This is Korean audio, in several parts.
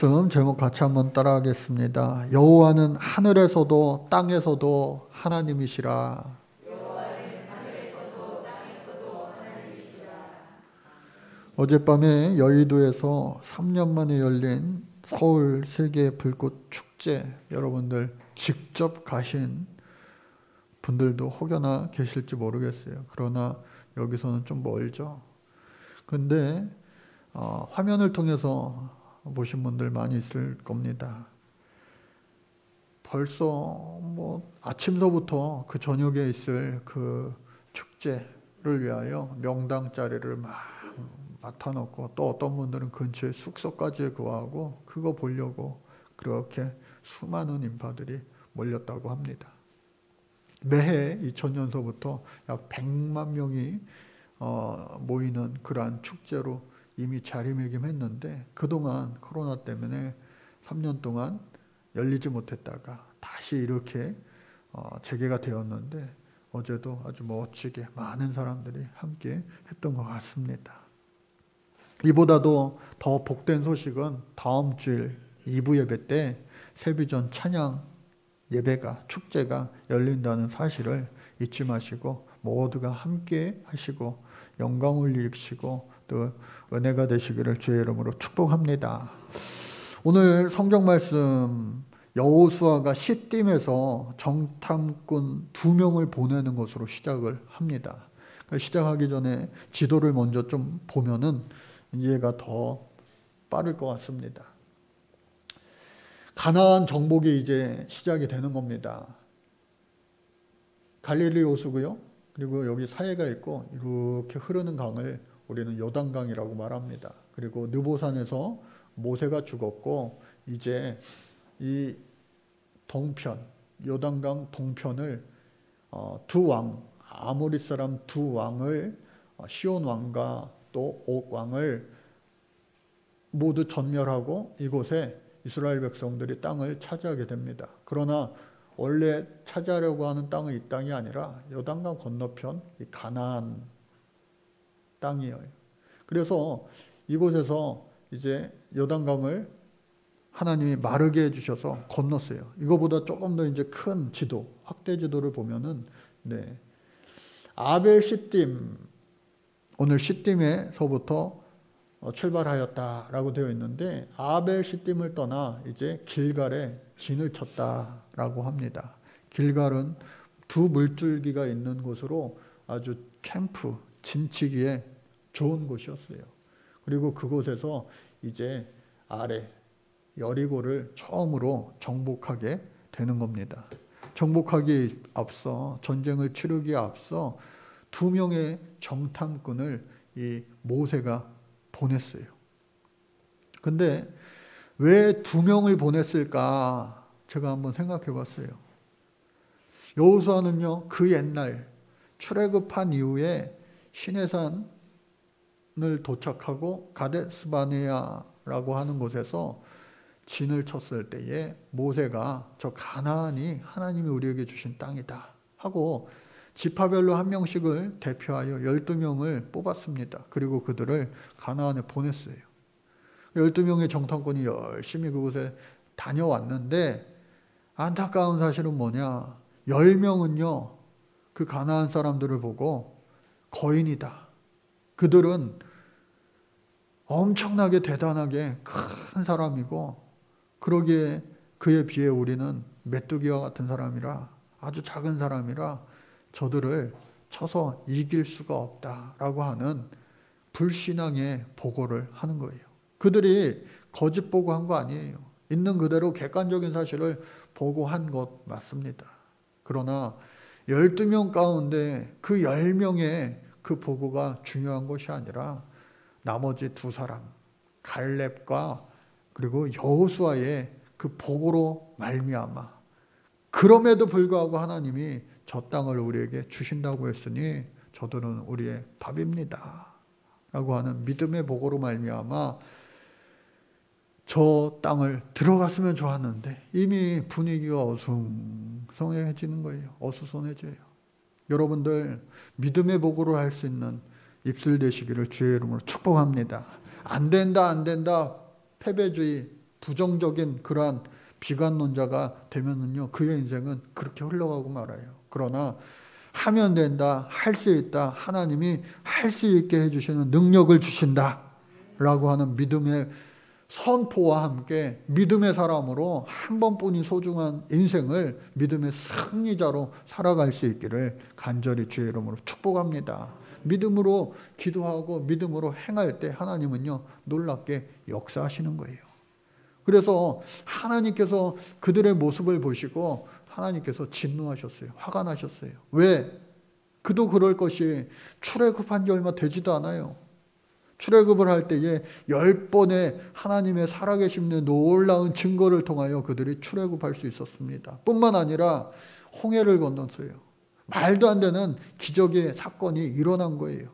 말씀 제목 같이 한번 따라하겠습니다. 여호와는 하늘에서도 땅에서도 하나님이시라. 어젯밤에 여의도에서 3년 만에 열린 서울 세계 불꽃 축제, 여러분들 직접 가신 분들도 혹여나 계실지 모르겠어요. 그러나 여기서는 좀 멀죠. 근데 화면을 통해서 보신 분들 많이 있을 겁니다. 벌써 아침서부터 그 저녁에 있을 그 축제를 위하여 명당 자리를 막 맡아놓고, 또 어떤 분들은 근처에 숙소까지 구하고 그거 보려고 그렇게 수많은 인파들이 몰렸다고 합니다. 매해 2000년서부터 약 100만 명이 모이는 그러한 축제로 이미 자리매김했는데, 그동안 코로나 때문에 3년 동안 열리지 못했다가 다시 이렇게 재개가 되었는데, 어제도 아주 멋지게 많은 사람들이 함께 했던 것 같습니다. 이보다도 더 복된 소식은 다음 주일 2부 예배 때 세비전 찬양 예배가, 축제가 열린다는 사실을 잊지 마시고 모두가 함께 하시고 영광 올리시고 또 은혜가 되시기를 주의 이름으로 축복합니다. 오늘 성경 말씀, 여호수아가 시딤에서 정탐꾼 2명을 보내는 것으로 시작을 합니다. 시작하기 전에 지도를 먼저 좀 보면은 이해가 더 빠를 것 같습니다. 가나안 정복이 이제 시작이 되는 겁니다. 갈릴리 호수고요. 그리고 여기 사해가 있고 이렇게 흐르는 강을 우리는 요단강이라고 말합니다. 그리고 느보산에서 모세가 죽었고, 이제 이 동편, 요단강 동편을 두 왕, 아모리 사람 두 왕을, 시온 왕과 또 옥 왕을 모두 전멸하고 이곳에 이스라엘 백성들이 땅을 차지하게 됩니다. 그러나 원래 차지하려고 하는 땅은 이 땅이 아니라 요단강 건너편 이 가나안 땅이에요. 그래서 이곳에서 이제 요단강을 하나님이 마르게 해주셔서 건넜어요. 이거보다 조금 더 이제 큰 지도, 확대 지도를 보면은, 아벨 시딤, 오늘 시딤에서부터 출발하였다라고 되어 있는데, 아벨 시딤을 떠나 이제 길갈에 진을 쳤다라고 합니다. 길갈은 두 물줄기가 있는 곳으로 아주 캠프, 진치기에 좋은 곳이었어요. 그리고 그곳에서 이제 아래 여리고를 처음으로 정복하게 되는 겁니다. 정복하기에 앞서, 전쟁을 치르기에 앞서 2명의 정탐꾼을 이 모세가 보냈어요. 근데 왜 2명을 보냈을까? 제가 한번 생각해 봤어요. 여호수아는요, 그 옛날 출애굽한 이후에 시내산을 도착하고 가데스바네아라고 하는 곳에서 진을 쳤을 때에 모세가 저 가나안이 하나님이 우리에게 주신 땅이다 하고 지파별로 한 명씩을 대표하여 12명을 뽑았습니다. 그리고 그들을 가나안에 보냈어요. 12명의 정탐꾼이 열심히 그곳에 다녀왔는데, 안타까운 사실은 뭐냐, 10명은요 그 가나안 사람들을 보고 거인이다, 그들은 엄청나게 대단하게 큰 사람이고 그러기에 그에 비해 우리는 메뚜기와 같은 사람이라, 아주 작은 사람이라 저들을 쳐서 이길 수가 없다라고 하는 불신앙의 보고를 하는 거예요. 그들이 거짓 보고한 거 아니에요. 있는 그대로 객관적인 사실을 보고한 것 맞습니다. 그러나 12명 가운데 그 10명의 그 보고가 중요한 것이 아니라 나머지 2사람, 갈렙과 그리고 여호수아의 그 보고로 말미암아, 그럼에도 불구하고 하나님이 저 땅을 우리에게 주신다고 했으니 저들은 우리의 밥입니다 라고 하는 믿음의 보고로 말미암아 저 땅을 들어갔으면 좋았는데 이미 분위기가 어수선해지는 거예요. 어수선해져요. 여러분들 믿음의 보고를 할 수 있는 입술 되시기를 주의 이름으로 축복합니다. 안 된다, 안 된다, 패배주의, 부정적인 그러한 비관론자가 되면은요, 그의 인생은 그렇게 흘러가고 말아요. 그러나 하면 된다, 할 수 있다, 하나님이 할 수 있게 해주시는 능력을 주신다 라고 하는 믿음의 선포와 함께 믿음의 사람으로 한 번뿐인 소중한 인생을 믿음의 승리자로 살아갈 수 있기를 간절히 주의 이름으로 축복합니다. 믿음으로 기도하고 믿음으로 행할 때 하나님은요, 놀랍게 역사하시는 거예요. 그래서 하나님께서 그들의 모습을 보시고 하나님께서 진노하셨어요. 화가 나셨어요. 왜? 그도 그럴 것이 출애굽한 지 얼마 되지도 않아요. 출애굽을 할 때에 10번의 하나님의 살아계심의 놀라운 증거를 통하여 그들이 출애굽할 수 있었습니다. 뿐만 아니라 홍해를 건넜어요. 말도 안 되는 기적의 사건이 일어난 거예요.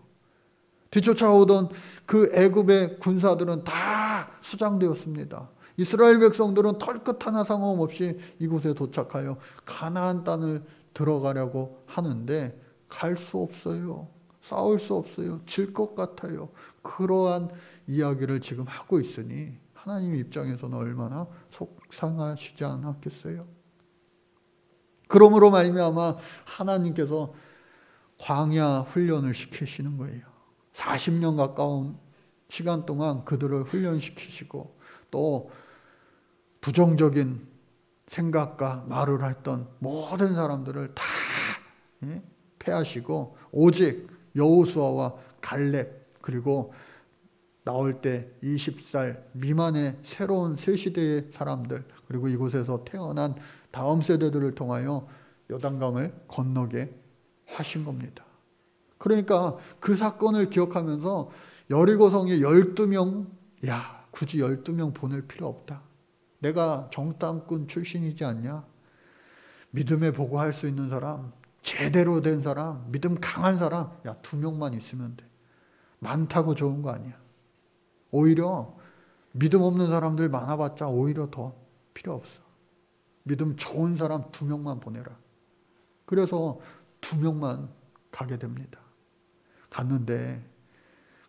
뒤쫓아오던 그 애굽의 군사들은 다 수장되었습니다. 이스라엘 백성들은 털끝 하나 상관없이 이곳에 도착하여 가나안 땅을 들어가려고 하는데 갈 수 없어요. 싸울 수 없어요. 질 것 같아요. 그러한 이야기를 지금 하고 있으니 하나님 입장에서는 얼마나 속상하시지 않았겠어요. 그러므로 말미암아 하나님께서 광야 훈련을 시키시는 거예요. 40년 가까운 시간 동안 그들을 훈련시키시고 또 부정적인 생각과 말을 했던 모든 사람들을 다 패하시고 오직 여호수아와 갈렙 그리고 나올 때 20살 미만의 새로운 새 시대의 사람들 그리고 이곳에서 태어난 다음 세대들을 통하여 요단강을 건너게 하신 겁니다. 그러니까 그 사건을 기억하면서 여리고성에 12명, 굳이 12명 보낼 필요 없다. 내가 정탐꾼 출신이지 않냐? 믿음에 보고할 수 있는 사람, 제대로 된 사람, 믿음 강한 사람, 2명만 있으면 돼. 많다고 좋은 거 아니야. 오히려 믿음 없는 사람들 많아봤자 오히려 더 필요 없어. 믿음 좋은 사람 2명만 보내라. 그래서 2명만 가게 됩니다. 갔는데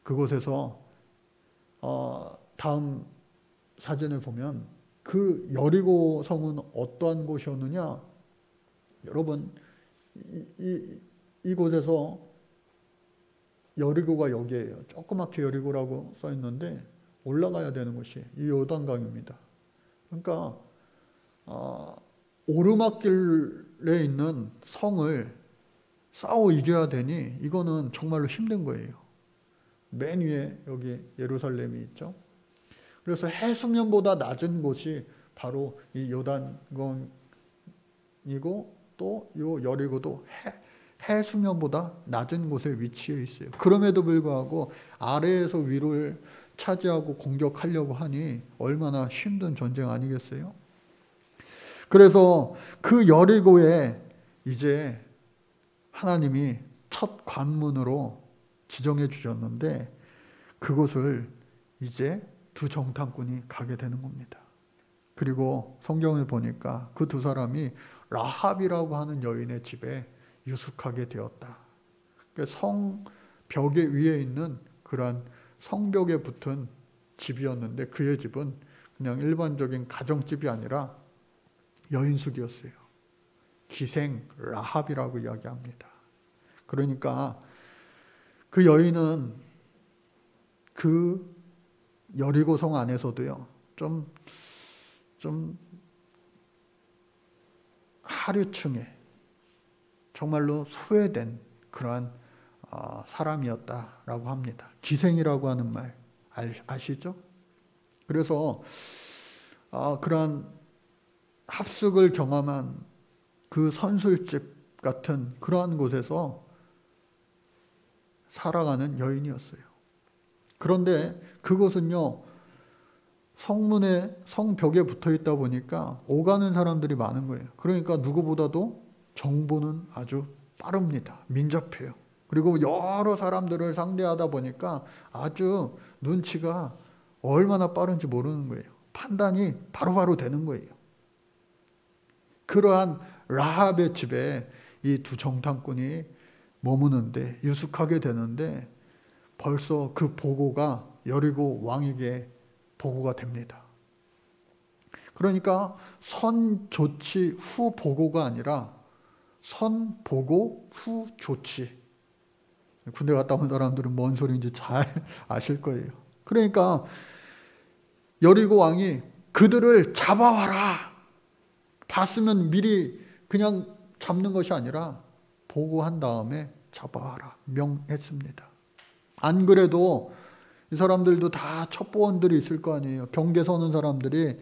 그곳에서 다음 사진을 보면 그 여리고 성은 어떠한 곳이었느냐? 여러분 이곳에서 여리고가 여기에요. 조그맣게 여리고라고 써 있는데 올라가야 되는 곳이 이 요단강입니다. 그러니까 오르막길에 있는 성을 싸워 이겨야 되니 이거는 정말로 힘든 거예요. 맨 위에 여기 예루살렘이 있죠. 그래서 해수면보다 낮은 곳이 바로 이 요단강이고 또 이 여리고도 해수면보다 낮은 곳에 위치해 있어요. 그럼에도 불구하고 아래에서 위를 차지하고 공격하려고 하니 얼마나 힘든 전쟁 아니겠어요? 그래서 그 여리고에 이제 하나님이 첫 관문으로 지정해 주셨는데 그곳을 이제 두 정탐꾼이 가게 되는 겁니다. 그리고 성경을 보니까 그 두 사람이 라합이라고 하는 여인의 집에 유숙하게 되었다. 성 벽에 위에 있는 그러한 성벽에 붙은 집이었는데 그의 집은 그냥 일반적인 가정집이 아니라 여인숙이었어요. 기생 라합이라고 이야기합니다. 그러니까 그 여인은 그 여리고성 안에서도요, 좀 하류층에 정말로 소외된 그러한 사람이었다라고 합니다. 기생이라고 하는 말 아시죠? 그래서 그러한 합숙을 경험한 그 선술집 같은 그러한 곳에서 살아가는 여인이었어요. 그런데 그곳은요, 성벽에 붙어 있다 보니까 오가는 사람들이 많은 거예요. 그러니까 누구보다도 정보는 아주 빠릅니다. 민첩해요. 그리고 여러 사람들을 상대하다 보니까 아주 눈치가 얼마나 빠른지 모르는 거예요. 판단이 바로바로 되는 거예요. 그러한 라합의 집에 이 두 정탐꾼이 머무는데 유숙하게 되는데 벌써 그 보고가 여리고 왕에게 보고가 됩니다. 그러니까 선 조치 후 보고가 아니라 선 보고 후 조치. 군대 갔다 온 사람들은 뭔 소리인지 잘 아실 거예요. 그러니까 여리고 왕이 그들을 잡아와라. 봤으면 미리 그냥 잡는 것이 아니라 보고한 다음에 잡아와라 명했습니다. 안 그래도 이 사람들도 다 첩보원들이 있을 거 아니에요. 경계 서는 사람들이,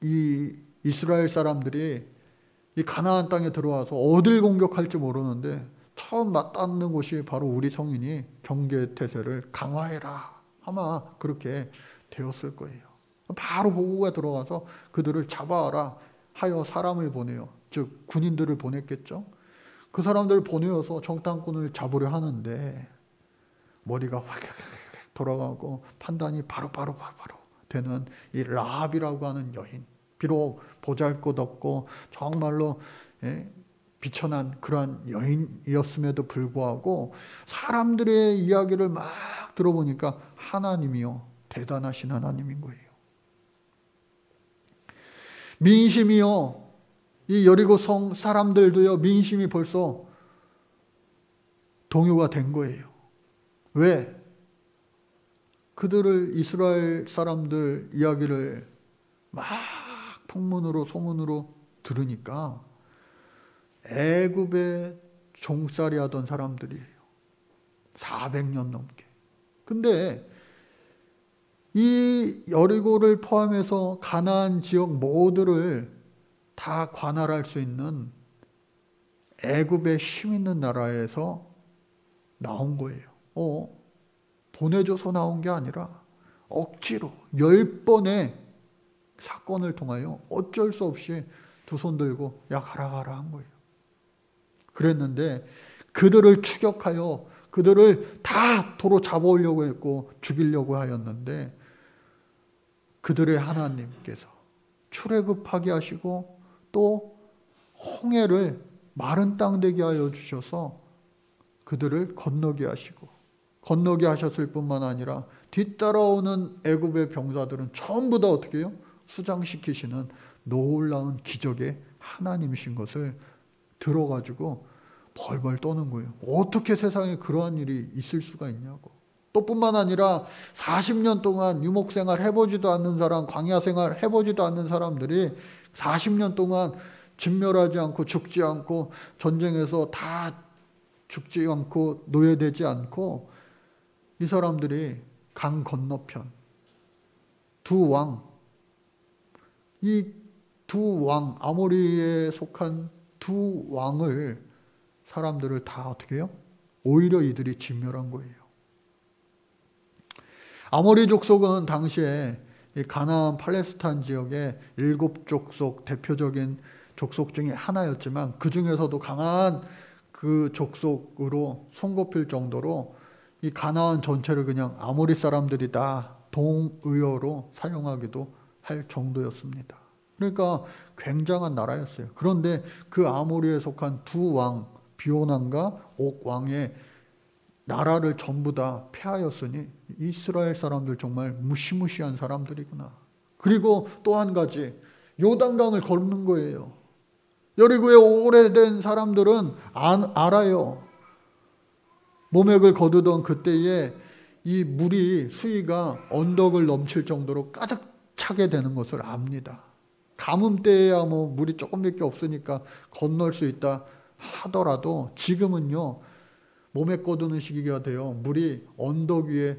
이 이스라엘 사람들이 이 가나안 땅에 들어와서 어딜 공격할지 모르는데 처음 맞닿는 곳이 바로 우리 성인이 경계 태세를 강화해라. 아마 그렇게 되었을 거예요. 바로 보고가 들어가서 그들을 잡아와라 하여 사람을 보내요. 즉 군인들을 보냈겠죠. 그 사람들을 보내어서 정탐꾼을 잡으려 하는데 머리가 확 돌아가고 판단이 바로 되는 이 라합이라고 하는 여인, 비록 보잘것없고 정말로 비천한 그러한 여인이었음에도 불구하고 사람들의 이야기를 막 들어보니까 하나님이요 대단하신 하나님인 거예요. 민심이요, 이 여리고 성 사람들도요 민심이 벌써 동요가 된 거예요. 왜? 그들을 이스라엘 사람들 이야기를 막 풍문으로 소문으로 들으니까 애굽에 종살이 하던 사람들이에요. 400년 넘게. 근데 이 여리고를 포함해서 가나안 지역 모두를 다 관할할 수 있는 애굽의 힘 있는 나라에서 나온 거예요. 보내줘서 나온 게 아니라 억지로 10번의 사건을 통하여 어쩔 수 없이 두 손 들고 야 가라 한 거예요. 그랬는데 그들을 추격하여 그들을 다 도로 잡아오려고 했고 죽이려고 하였는데 그들의 하나님께서 출애굽하게 하시고 또 홍해를 마른 땅 되게 하여 주셔서 그들을 건너게 하시고 건너게 하셨을 뿐만 아니라 뒤따라오는 애굽의 병사들은 전부 다 어떻게 해요? 수장시키시는 놀라운 기적의 하나님이신 것을 들어가지고 벌벌 떠는 거예요. 어떻게 세상에 그러한 일이 있을 수가 있냐고. 또 뿐만 아니라 40년 동안 유목생활 해보지도 않는 사람, 광야생활 해보지도 않는 사람들이 40년 동안 진멸하지 않고 죽지 않고 전쟁에서 다 죽지 않고 노예되지 않고 이 사람들이 강 건너편 두 왕, 이 두 왕, 아모리에 속한 두 왕을 사람들을 다 어떻게 해요? 오히려 이들이 진멸한 거예요. 아모리 족속은 당시에 가나안 팔레스타인 지역의 7족속 대표적인 족속 중에 하나였지만 그 중에서도 강한 그 족속으로 손꼽힐 정도로 이 가나안 전체를 그냥 아모리 사람들이다 동의어로 사용하기도 할 정도였습니다. 그러니까 굉장한 나라였어요. 그런데 그 아모리에 속한 두 왕, 비오난과 옥 왕의 나라를 전부 다 패하였으니 이스라엘 사람들 정말 무시무시한 사람들이구나. 그리고 또 한 가지, 요단강을 걷는 거예요. 여리고에 오래된 사람들은 알아요. 모맥을 거두던 그때에 이 물이 수위가 언덕을 넘칠 정도로 가득 차게 되는 것을 압니다. 가뭄 때야 뭐 물이 조금밖에 없으니까 건널 수 있다 하더라도 지금은요 모맥 거두는 시기가 되어 물이 언덕 위에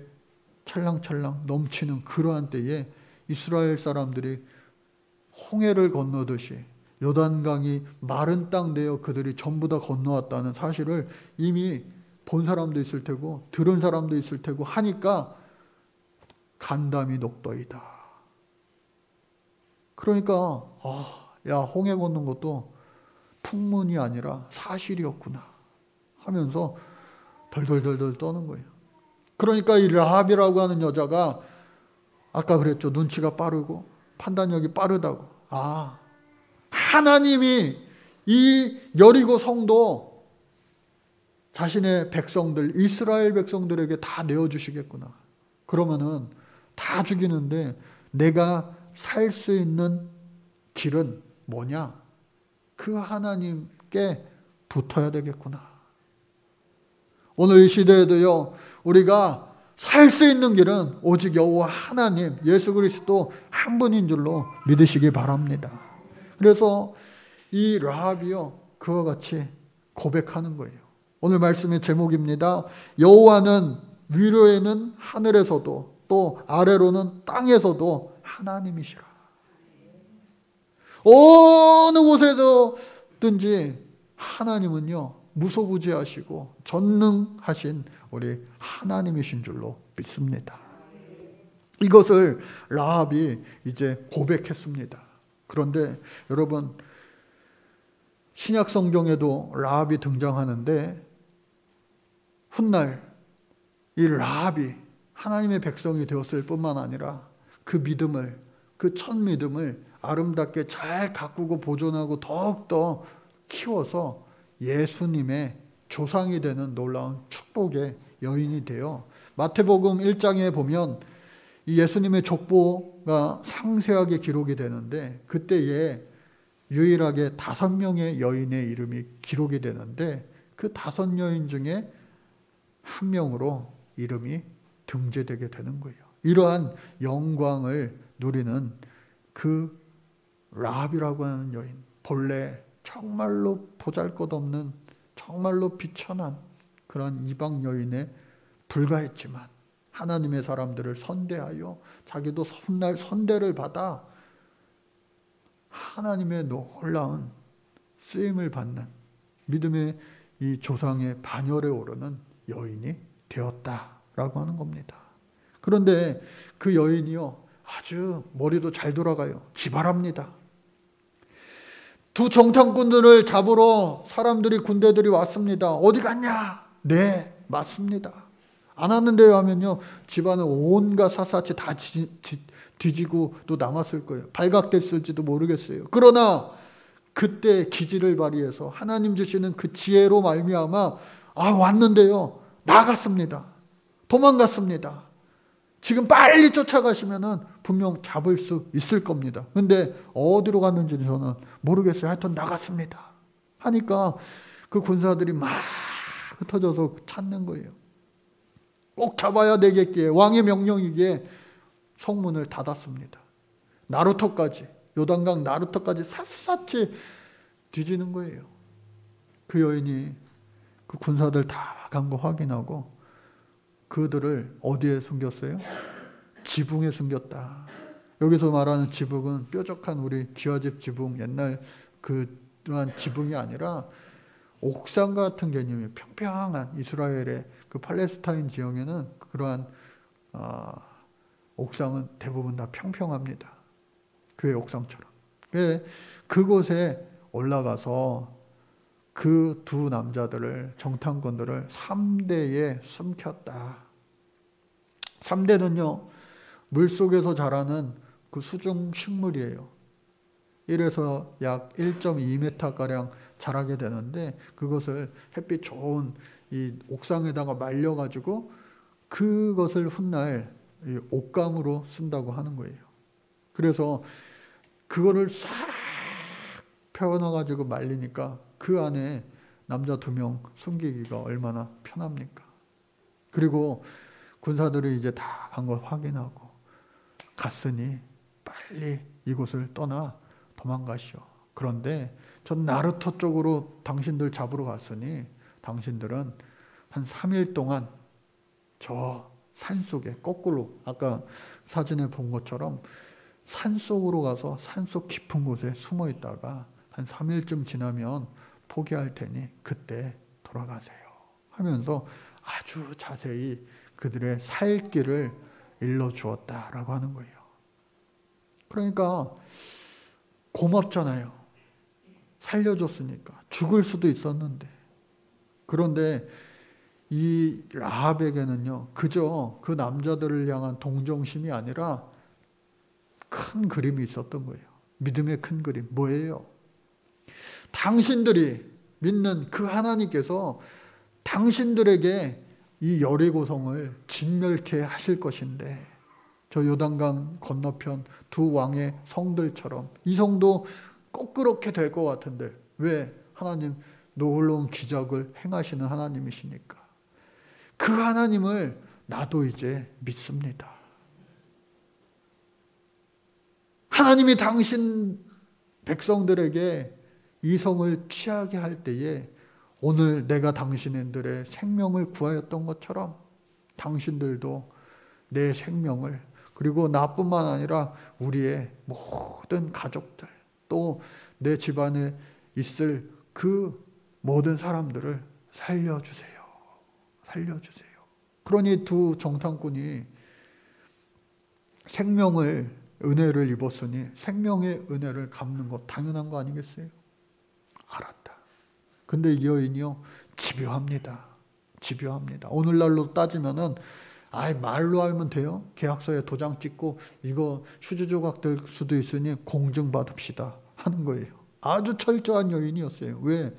찰랑찰랑 넘치는 그러한 때에 이스라엘 사람들이 홍해를 건너듯이 요단강이 마른 땅 되어 그들이 전부 다 건너왔다는 사실을 이미 본 사람도 있을 테고 들은 사람도 있을 테고 하니까 간담이 녹더이다. 그러니까 야 홍해 걷는 것도 풍문이 아니라 사실이었구나 하면서 덜덜덜덜 떠는 거예요. 그러니까 이 라합이라고 하는 여자가 아까 그랬죠. 눈치가 빠르고 판단력이 빠르다고. 하나님이 이 여리고 성도 자신의 백성들, 이스라엘 백성들에게 다 내어주시겠구나. 그러면은 다 죽이는데 내가 살 수 있는 길은 뭐냐? 그 하나님께 붙어야 되겠구나. 오늘 이 시대에도요, 우리가 살 수 있는 길은 오직 여호와 하나님, 예수 그리스도 한 분인 줄로 믿으시기 바랍니다. 그래서 이 라합이요, 그와 같이 고백하는 거예요. 오늘 말씀의 제목입니다. 여호와는 위로에는 하늘에서도 또 아래로는 땅에서도 하나님이시라. 어느 곳에서든지 하나님은요, 무소부지하시고 전능하신 우리 하나님이신 줄로 믿습니다. 이것을 라합이 이제 고백했습니다. 그런데 여러분, 신약 성경에도 라합이 등장하는데 훗날 이 라합이 하나님의 백성이 되었을 뿐만 아니라 그 믿음을, 그 첫 믿음을 아름답게 잘 가꾸고 보존하고 더욱더 키워서 예수님의 조상이 되는 놀라운 축복의 여인이 되어 마태복음 1장에 보면 이 예수님의 족보가 상세하게 기록이 되는데 그때에 유일하게 5명의 여인의 이름이 기록이 되는데 그 5 여인 중에 한 명으로 이름이 등재되게 되는 거예요. 이러한 영광을 누리는 그 라합이라고 하는 여인, 본래 정말로 보잘것없는, 정말로 비천한 그런 이방 여인에 불과했지만 하나님의 사람들을 선대하여 자기도 훗날 선대를 받아 하나님의 놀라운 쓰임을 받는 믿음의 이 조상의 반열에 오르는 여인이 되었다라고 하는 겁니다. 그런데 그 여인이요, 아주 머리도 잘 돌아가요. 기발합니다. 2 정탐꾼들을 잡으러 사람들이, 군대들이 왔습니다. 어디 갔냐? 네, 맞습니다. 안 왔는데요 하면요, 집안은 온갖 샅샅이 다 뒤지고 또 남았을 거예요. 발각됐을지도 모르겠어요. 그러나 그때 기지를 발휘해서 하나님 주시는 그 지혜로 말미암아 왔는데요, 나갔습니다. 도망갔습니다. 지금 빨리 쫓아가시면은 분명 잡을 수 있을 겁니다. 근데 어디로 갔는지는 저는 모르겠어요. 하여튼 나갔습니다. 하니까 그 군사들이 막 흩어져서 찾는 거예요. 꼭 잡아야 되겠기에, 왕의 명령이기에 성문을 닫았습니다. 나루터까지, 요단강 나루터까지 샅샅이 뒤지는 거예요. 그 여인이 그 군사들 다 간 거 확인하고 그들을 어디에 숨겼어요? 지붕에 숨겼다. 여기서 말하는 지붕은 뾰족한 우리 기와집 지붕, 옛날 그러한 지붕이 아니라 옥상 같은 개념이에요. 평평한 이스라엘의 그 팔레스타인 지역에는 그러한 옥상은 대부분 다 평평합니다. 교회 옥상처럼. 그곳에 올라가서 그 2 남자들을, 정탐꾼들을 3대에 숨겼다. 3대는요, 물속에서 자라는 그 수중 식물이에요. 1에서 약 1.2m가량 자라게 되는데 그것을 햇빛 좋은 이 옥상에다가 말려가지고 그것을 훗날 옷감으로 쓴다고 하는 거예요. 그래서 그거를 싹 펴놔가지고 말리니까 그 안에 남자 2명 숨기기가 얼마나 편합니까? 그리고 군사들이 이제 다 간 걸 확인하고 갔으니 빨리 이곳을 떠나 도망가시오. 그런데 전 나루터 쪽으로 당신들 잡으러 갔으니 당신들은 한 3일 동안 저 산속에 거꾸로, 아까 사진에 본 것처럼 산속으로 가서 산속 깊은 곳에 숨어 있다가 한 3일쯤 지나면 포기할 테니 그때 돌아가세요 하면서 아주 자세히 그들의 살 길을 일러주었다라고 하는 거예요. 그러니까 고맙잖아요. 살려줬으니까. 죽을 수도 있었는데. 그런데 이 라합에게는요, 그저 그 남자들을 향한 동정심이 아니라 큰 그림이 있었던 거예요. 믿음의 큰 그림. 뭐예요? 당신들이 믿는 그 하나님께서 당신들에게 이 여리고성을 진멸케 하실 것인데 저 요단강 건너편 두 왕의 성들처럼 이 성도 꼭 그렇게 될 것 같은데 왜? 하나님 놀라운 기적을 행하시는 하나님이시니까. 그 하나님을 나도 이제 믿습니다. 하나님이 당신 백성들에게 이 성을 취하게 할 때에 오늘 내가 당신들의 생명을 구하였던 것처럼 당신들도 내 생명을, 그리고 나뿐만 아니라 우리의 모든 가족들, 또 내 집안에 있을 그 모든 사람들을 살려주세요. 살려주세요. 그러니 두 정탐꾼이 생명을, 은혜를 입었으니 생명의 은혜를 갚는 것 당연한 거 아니겠어요? 알았다. 근데 이 여인이요, 집요합니다. 집요합니다. 오늘날로 따지면은 말로 하면 돼요? 계약서에 도장 찍고 이거 휴지 조각 될 수도 있으니 공증 받읍시다 하는 거예요. 아주 철저한 여인이었어요. 왜?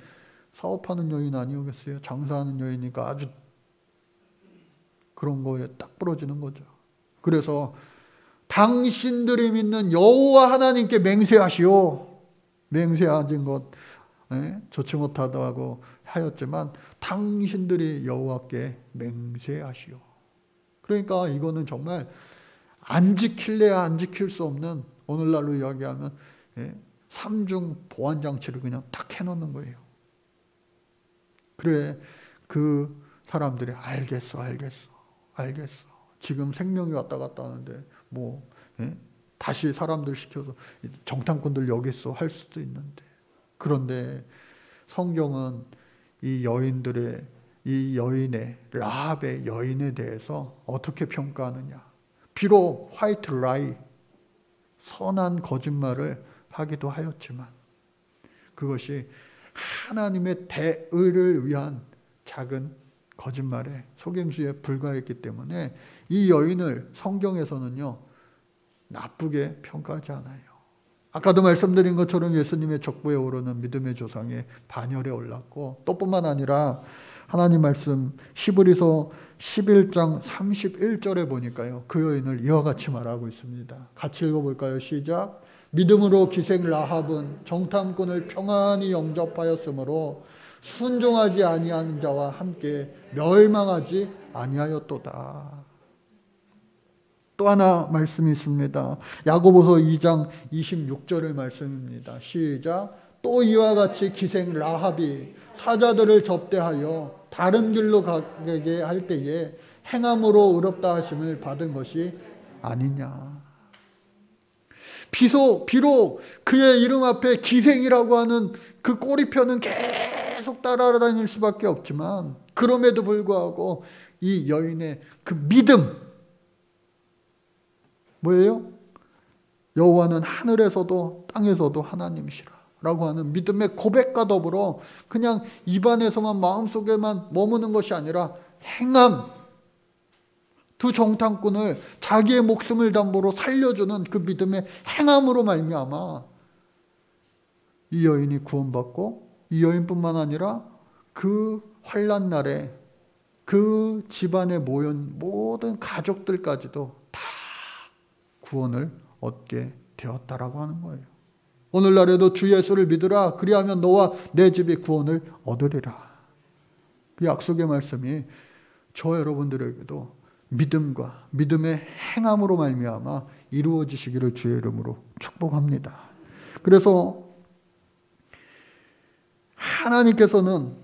사업하는 여인 아니었겠어요? 장사하는 여인이니까 아주 그런 거에 딱 부러지는 거죠. 그래서 당신들이 믿는 여호와 하나님께 맹세하시오. 맹세하신 것 좋지 못하다고 하였지만 당신들이 여호와께 맹세하시오. 그러니까 이거는 정말 안 지킬래야 안 지킬 수 없는, 오늘날로 이야기하면 삼중 보안 장치를 그냥 딱 해놓는 거예요. 그래 그 사람들이 알겠어. 지금 생명이 왔다 갔다 하는데 다시 사람들 시켜서 정탐꾼들 여기 있어 할 수도 있는데. 그런데 성경은 이 여인의 라합의 여인에 대해서 어떻게 평가하느냐. 비록 화이트 라이, 선한 거짓말을 하기도 하였지만 그것이 하나님의 대의를 위한 작은 거짓말에, 속임수에 불과했기 때문에 이 여인을 성경에서는요 나쁘게 평가하지 않아요. 아까도 말씀드린 것처럼 예수님의 족보에 오르는 믿음의 조상의 반열에 올랐고, 또 뿐만 아니라 하나님 말씀 히브리서 11장 31절에 보니까요 그 여인을 이와 같이 말하고 있습니다. 같이 읽어볼까요? 시작. 믿음으로 기생 라합은 정탐꾼을 평안히 영접하였으므로 순종하지 아니한 자와 함께 멸망하지 아니하였도다. 또 하나 말씀이 있습니다. 야고보서 2장 26절의 말씀입니다. 시작. 또 이와 같이 기생 라합이 사자들을 접대하여 다른 길로 가게 할 때에 행함으로 의롭다 하심을 받은 것이 아니냐. 비록 그의 이름 앞에 기생이라고 하는 그 꼬리표는 계속 따라다닐 수밖에 없지만, 그럼에도 불구하고 이 여인의 그 믿음, 뭐예요? 여호와는 하늘에서도 땅에서도 하나님이시라 라고 하는 믿음의 고백과 더불어 그냥 입안에서만 마음속에만 머무는 것이 아니라 행함, 두 정탐꾼을 자기의 목숨을 담보로 살려주는 그 믿음의 행함으로 말미암아 이 여인이 구원받고, 이 여인뿐만 아니라 그 환난 날에 그 집안에 모인 모든 가족들까지도 다 구원을 얻게 되었다라고 하는 거예요. 오늘날에도 주 예수를 믿으라, 그리하면 너와 내 집이 구원을 얻으리라. 그 약속의 말씀이 저 여러분들에게도 믿음과 믿음의 행함으로 말미암아 이루어지시기를 주의 이름으로 축복합니다. 그래서 하나님께서는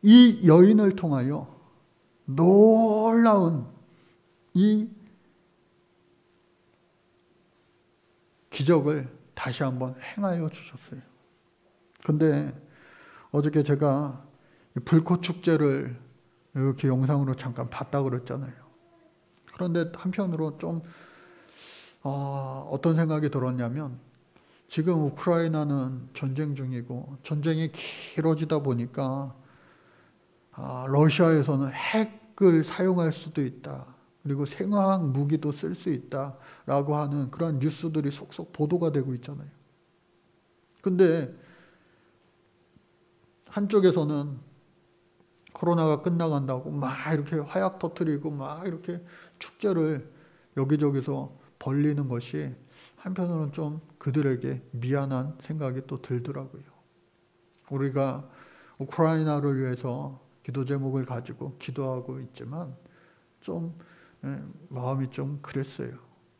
이 여인을 통하여 놀라운 이 기적을 다시 한번 행하여 주셨어요. 근데 어저께 제가 불꽃 축제를 이렇게 영상으로 잠깐 봤다 그랬잖아요. 그런데 한편으로 좀 어떤 생각이 들었냐면, 지금 우크라이나는 전쟁 중이고 전쟁이 길어지다 보니까 러시아에서는 핵을 사용할 수도 있다, 그리고 생화학 무기도 쓸 수 있다라고 하는 그런 뉴스들이 속속 보도가 되고 있잖아요. 근데 한쪽에서는 코로나가 끝나간다고 막 이렇게 화약 터뜨리고 막 이렇게 축제를 여기저기서 벌리는 것이 한편으로는 좀 그들에게 미안한 생각이 또 들더라고요. 우리가 우크라이나를 위해서 기도 제목을 가지고 기도하고 있지만 좀 마음이 좀 그랬어요.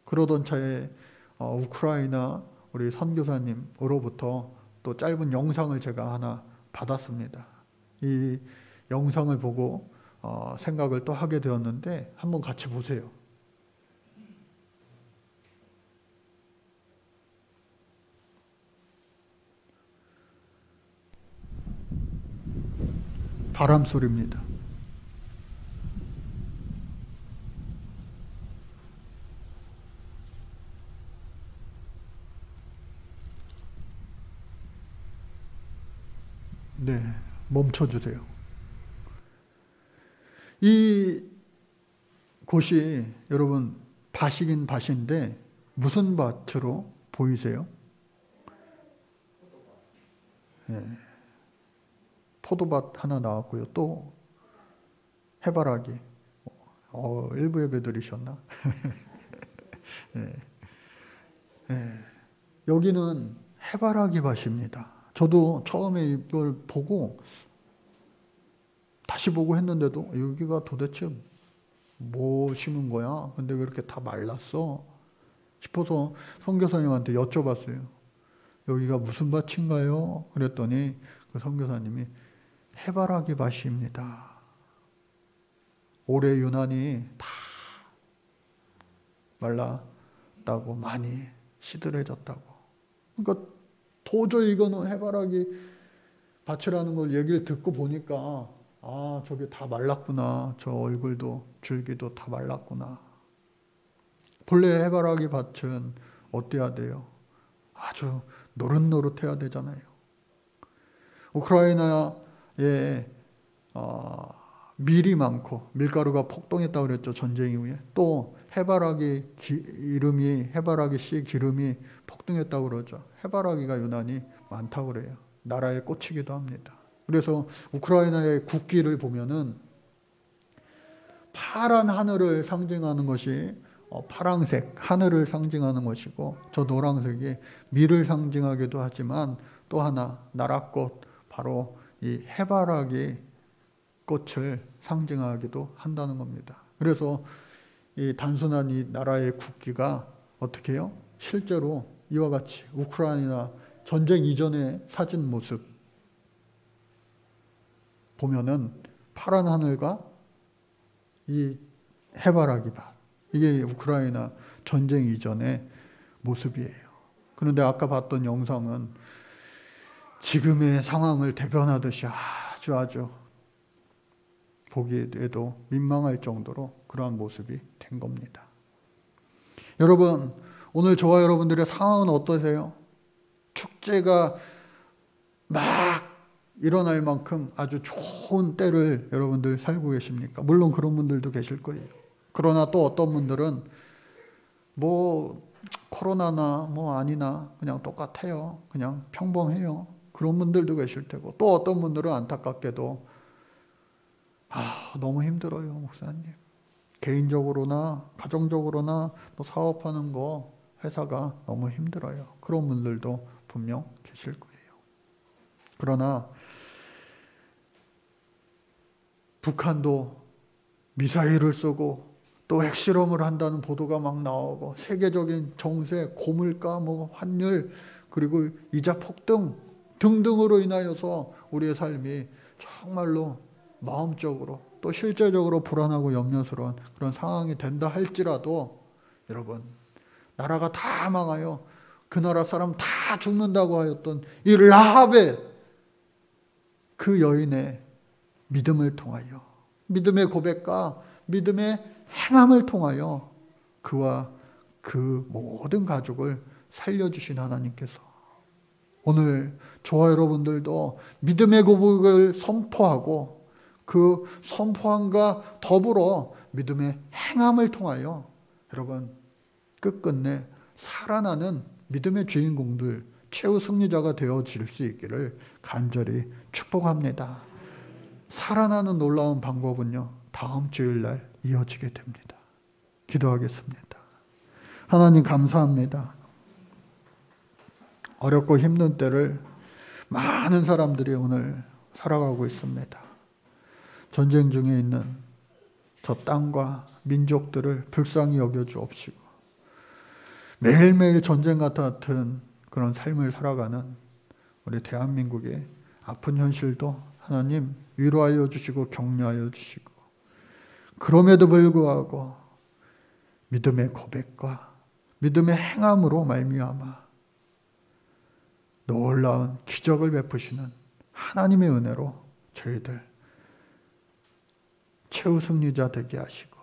그러던 차에 우크라이나 우리 선교사님으로부터 또 짧은 영상을 제가 하나 받았습니다. 이 영상을 보고 생각을 또 하게 되었는데 한번 같이 보세요. 바람 소리입니다. 네, 멈춰주세요. 이 곳이 여러분 밭이긴 밭인데 무슨 밭으로 보이세요? 네. 포도밭 하나 나왔고요. 또 해바라기. 일부 예배 드리셨나? 네. 네. 여기는 해바라기 밭입니다. 저도 처음에 이걸 보고 다시 보고 했는데도 여기가 도대체 뭐 심은 거야? 근데 왜 이렇게 다 말랐어? 싶어서 선교사님한테 여쭤봤어요. 여기가 무슨 밭인가요? 그랬더니 그 선교사님이 해바라기 밭입니다. 올해 유난히 다 말랐다고, 많이 시들해졌다고. 그러니까 도저히 이거는 해바라기 밭이라는 걸 얘기를 듣고 보니까 저게 다 말랐구나. 저 얼굴도 줄기도 다 말랐구나. 본래 해바라기 밭은 어때야 돼요? 아주 노릇노릇해야 되잖아요. 우크라이나에 밀이 많고 밀가루가 폭동했다고 그랬죠. 전쟁 이후에. 또 해바라기 씨 기름이 폭등했다고 그러죠. 해바라기가 유난히 많다고 그래요. 나라의 꽃이기도 합니다. 그래서 우크라이나의 국기를 보면은 파란 하늘을 상징하는 것이 파랑색 하늘을 상징하는 것이고, 저 노란색이 밀을 상징하기도 하지만 또 하나 나라꽃, 바로 이 해바라기 꽃을 상징하기도 한다는 겁니다. 그래서 이 단순한 이 나라의 국기가 어떻게 해요? 실제로 이와 같이 우크라이나 전쟁 이전의 사진 모습 보면은 파란 하늘과 이 해바라기 밭, 이게 우크라이나 전쟁 이전의 모습이에요. 그런데 아까 봤던 영상은 지금의 상황을 대변하듯이 아주 보기에도 민망할 정도로 그러한 모습이 된 겁니다. 여러분, 오늘 저와 여러분들의 상황은 어떠세요? 축제가 막 일어날 만큼 아주 좋은 때를 여러분들 살고 계십니까? 물론 그런 분들도 계실 거예요. 그러나 또 어떤 분들은 뭐 코로나나 뭐 아니나 그냥 똑같아요. 그냥 평범해요. 그런 분들도 계실 테고, 또 어떤 분들은 안타깝게도 너무 힘들어요, 목사님. 개인적으로나 가정적으로나 또 사업하는 거, 회사가 너무 힘들어요. 그런 분들도 분명 계실 거예요. 그러나 북한도 미사일을 쏘고 또 핵실험을 한다는 보도가 막 나오고, 세계적인 정세, 고물가, 환율, 그리고 이자 폭등 등등으로 인하여서 우리의 삶이 정말로 마음적으로 또 실제적으로 불안하고 염려스러운 그런 상황이 된다 할지라도, 여러분, 나라가 다 망하여 그 나라 사람 다 죽는다고 하였던 이 라합의 그 여인의 믿음을 통하여, 믿음의 고백과 믿음의 행함을 통하여 그와 그 모든 가족을 살려주신 하나님께서 오늘 저와 여러분들도 믿음의 고백을 선포하고 그 선포함과 더불어 믿음의 행함을 통하여 여러분 끝끝내 살아나는 믿음의 주인공들, 최후 승리자가 되어질 수 있기를 간절히 축복합니다. 살아나는 놀라운 방법은요, 다음 주일날 이어지게 됩니다. 기도하겠습니다. 하나님 감사합니다. 어렵고 힘든 때를 많은 사람들이 오늘 살아가고 있습니다. 전쟁 중에 있는 저 땅과 민족들을 불쌍히 여겨 주옵시고 매일매일 전쟁 같은 그런 삶을 살아가는 우리 대한민국의 아픈 현실도 하나님 위로하여 주시고 격려하여 주시고, 그럼에도 불구하고 믿음의 고백과 믿음의 행함으로 말미암아 놀라운 기적을 베푸시는 하나님의 은혜로 저희들 최우승리자 되게 하시고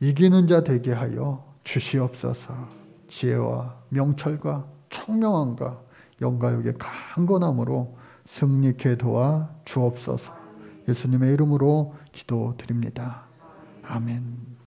이기는 자 되게 하여 주시옵소서. 지혜와 명철과 청명함과 영가욕의 강건함으로 승리케 도와 주옵소서. 예수님의 이름으로 기도드립니다. 아멘.